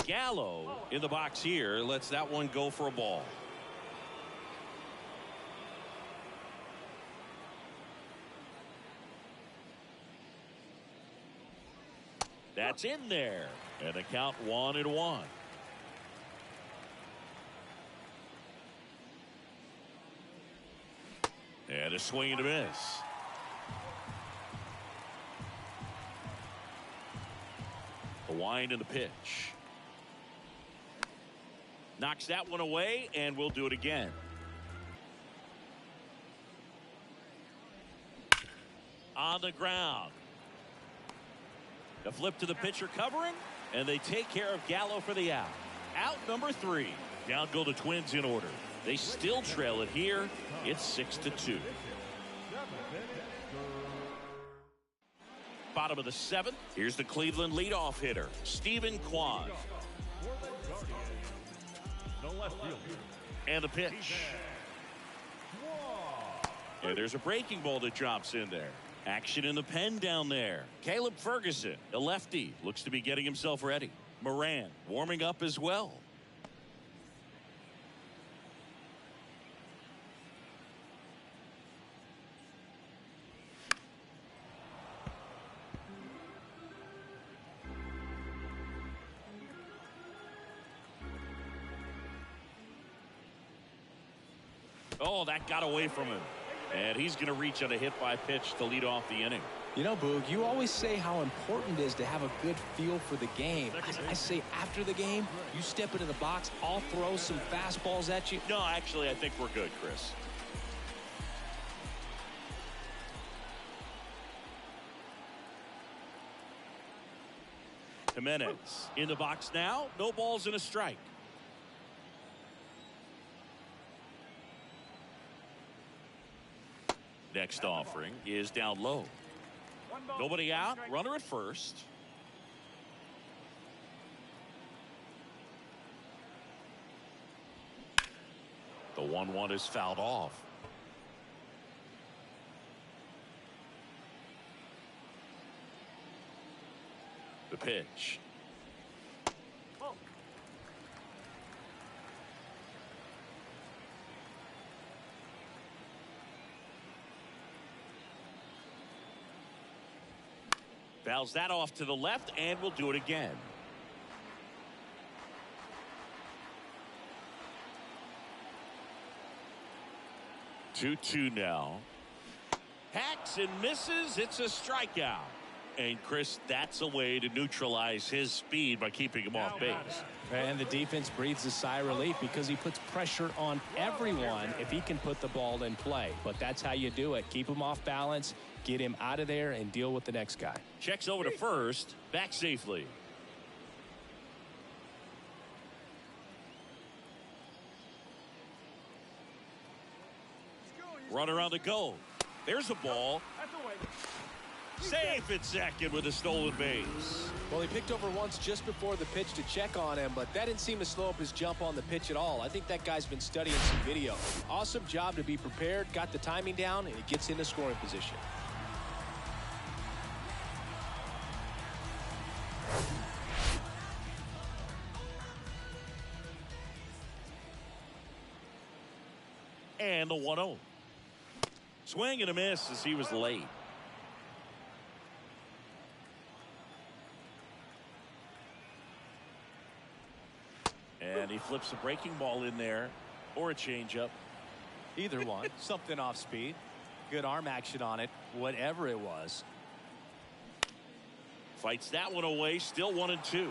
Gallo in the box here lets that one go for a ball. That's in there, and the count 1-1. And a swing and a miss. The wind and the pitch. Knocks that one away, and we'll do it again. On the ground. The flip to the pitcher covering, and they take care of Gallo for the out. Out number 3. Down go the Twins in order. They still trail it here. It's 6-2. Bottom of the 7th. Here's the Cleveland leadoff hitter, Stephen Kwan. And the pitch. And there's a breaking ball that drops in there. Action in the pen down there. Caleb Ferguson, a lefty, looks to be getting himself ready. Moran warming up as well. Oh, that got away from him. And he's going to reach on a hit by pitch to lead off the inning. You know, Boog, you always say how important it is to have a good feel for the game. I say after the game, you step into the box, I'll throw some fastballs at you. No, actually, I think we're good, Chris. Jimenez in the box now. No balls and a strike. Next offering is down low. Nobody out. Runner at first. The 1-1 is fouled off. The pitch. Fouls that off to the left, and we'll do it again. Two now. Hacks and misses. It's a strikeout. And Chris, that's a way to neutralize his speed by keeping him off base. And the defense breathes a sigh of relief because he puts pressure on everyone if he can put the ball in play. But that's how you do it. Keep him off balance, get him out of there, and deal with the next guy. Checks over to first, back safely. Runner on the go. There's a ball. Safe at second with a stolen base. Well, he picked over once just before the pitch to check on him, but that didn't seem to slow up his jump on the pitch at all. I think that guy's been studying some video. Awesome job to be prepared, got the timing down, and he gets into scoring position. And the 1-0. Swing and a miss as he was late. And he flips a breaking ball in there or a changeup. Either one. Something off speed. Good arm action on it. Whatever it was. Fights that one away. Still 1-2.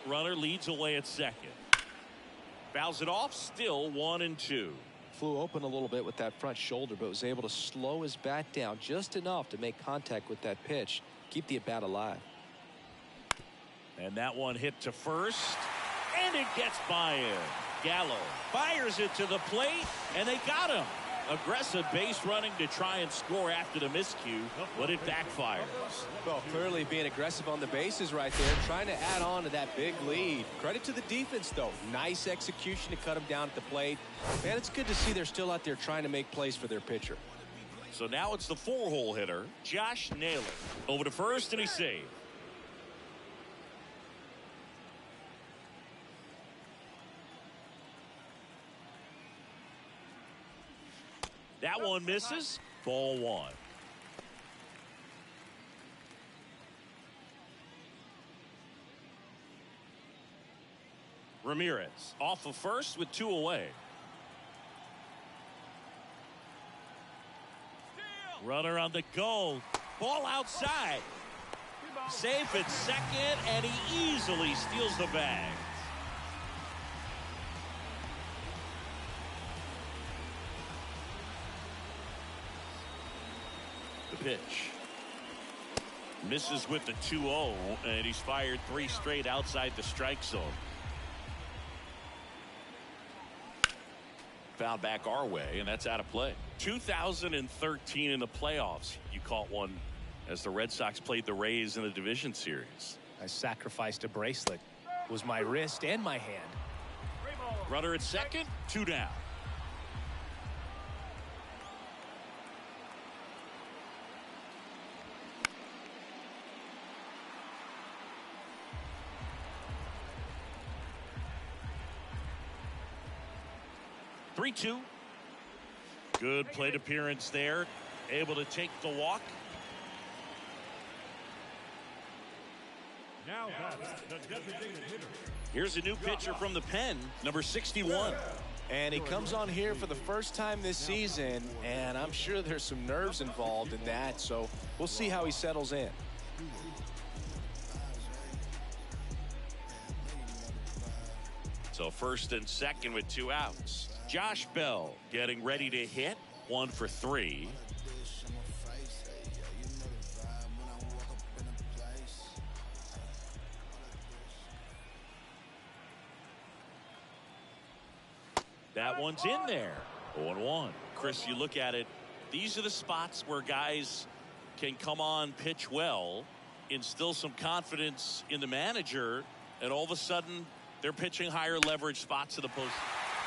Runner leads away at second. Fouls it off. Still 1-2. Flew open a little bit with that front shoulder, but was able to slow his bat down just enough to make contact with that pitch, keep the at-bat alive. And that one hit to first, and it gets by him. Gallo fires it to the plate, and they got him. Aggressive base running to try and score after the miscue, but it backfires. Well, clearly being aggressive on the bases right there, trying to add on to that big lead. Credit to the defense, though. Nice execution to cut him down at the plate. Man, it's good to see they're still out there trying to make plays for their pitcher. So now it's the 4-hole hitter, Josh Naylor. Over to first, and he's saved. That one misses. Ball 1. Ramirez off of first with 2 away. Runner on the go. Ball outside. Safe at second, and he easily steals the bag. The pitch. Misses with the 2-0, and he's fired 3 straight outside the strike zone. Foul back our way, and that's out of play. 2013 in the playoffs, you caught one as the Red Sox played the Rays in the division series. I sacrificed a bracelet. It was my wrist and my hand. Runner at second, 2 down. Three-two. Good plate appearance there. Able to take the walk. Now that's the designated hitter. Here's a new pitcher from the pen, number 61. And he comes on here for the first time this season, and I'm sure there's some nerves involved in that, so we'll see how he settles in. So first and second with 2 outs. Josh Bell getting ready to hit. 1 for 3. That one's in there. 0-1. Chris, you look at it, these are the spots where guys can come on, pitch well, instill some confidence in the manager, and all of a sudden they're pitching higher leverage spots to the post.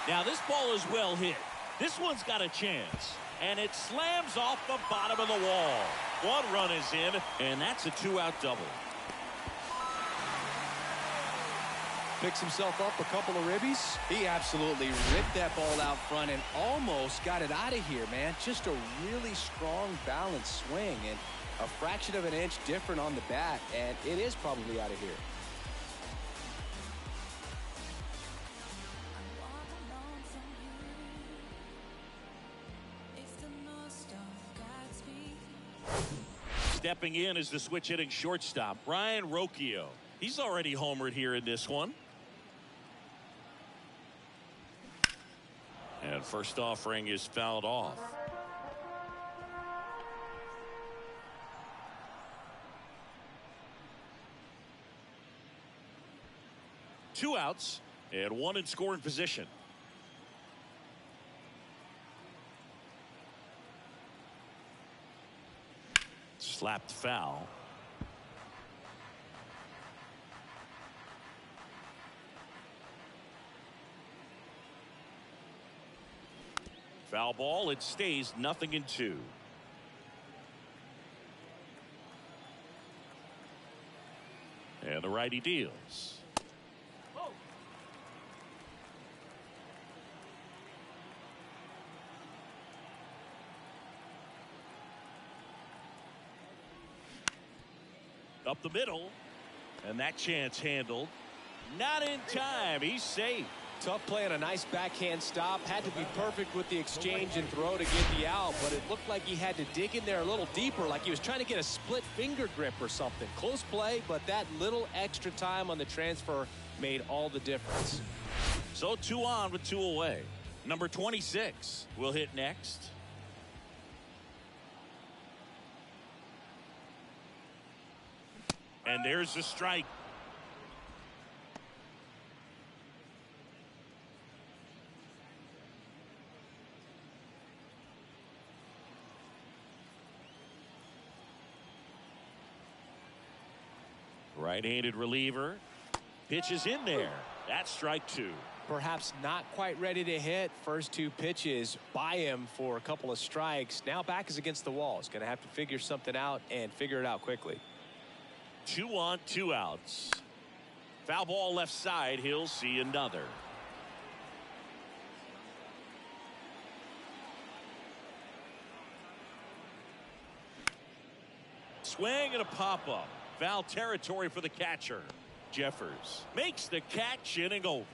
Now this ball is well hit. This one's got a chance, and it slams off the bottom of the wall. 1 run is in, and that's a 2-out double. Picks himself up a couple of ribbies. He absolutely ripped that ball out front and almost got it out of here, man. Just a really strong, balanced swing, and a fraction of an inch different on the bat, and it is probably out of here. Stepping in is the switch hitting shortstop, Ryan Rocchio. He's already homered here in this one. And first offering is fouled off. Two outs and 1 in scoring position. Slapped foul. Foul ball. It stays 0-2. And the righty deals. Up the middle, and that chance handled. Not in time. He's safe. Tough play and a nice backhand stop. Had to be perfect with the exchange and throw to get the out, but it looked like he had to dig in there a little deeper, like he was trying to get a split finger grip or something. Close play, but that little extra time on the transfer made all the difference. So 2 on with 2 away. Number 26 will hit next. And there's the strike. Right-handed reliever. Pitch is in there. That's strike 2. Perhaps not quite ready to hit. First 2 pitches by him for a couple of strikes. Now back is against the wall. He's going to have to figure something out and figure it out quickly. 2 on, 2 outs. Foul ball left side. He'll see another. Swing and a pop-up. Foul territory for the catcher. Jeffers makes the catch, inning over.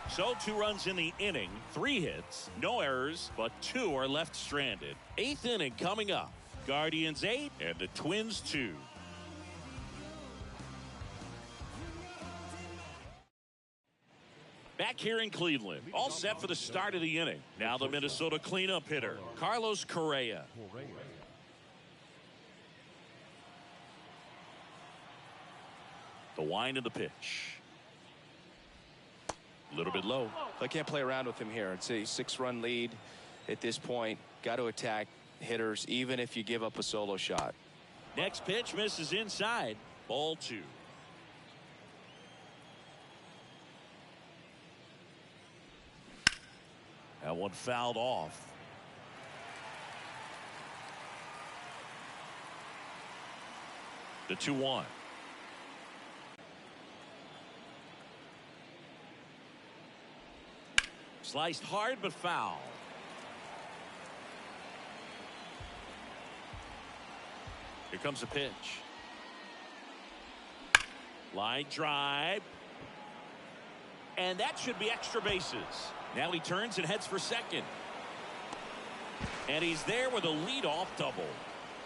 So 2 runs in the inning, 3 hits, no errors, but 2 are left stranded. 8th inning coming up. Guardians 8 and the Twins 2. Back here in Cleveland, all set for the start of the inning. Now the Minnesota cleanup hitter, Carlos Correa. The wind of the pitch. A little bit low. I can't play around with him here. It's a 6-run lead at this point. Got to attack hitters even if you give up a solo shot. Next pitch misses inside. Ball 2. That one fouled off. The 2-1. Sliced hard but foul. Here comes a pitch. Line drive. And that should be extra bases. Now he turns and heads for second. And he's there with a leadoff double.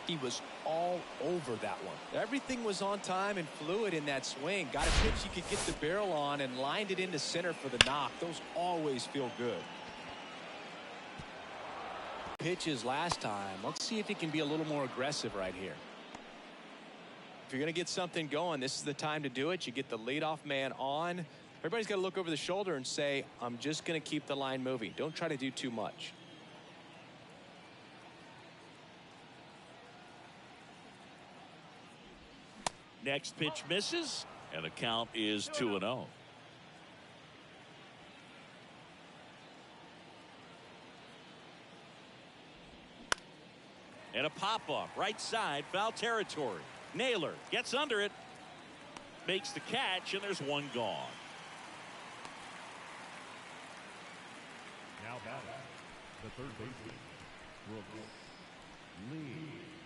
He was all over that one. Everything was on time and fluid in that swing. Got a pitch he could get the barrel on and lined it into center for the knock. Those always feel good. Pitches last time. Let's see if he can be a little more aggressive right here. If you're going to get something going, this is the time to do it. You get the leadoff man on. Everybody's got to look over the shoulder and say, I'm just going to keep the line moving. Don't try to do too much. Next pitch misses, and the count is 2-0. And a pop-up, right side, foul territory. Naylor gets under it, makes the catch, and there's one gone. Now batting, the third baseman, Brooks Lee.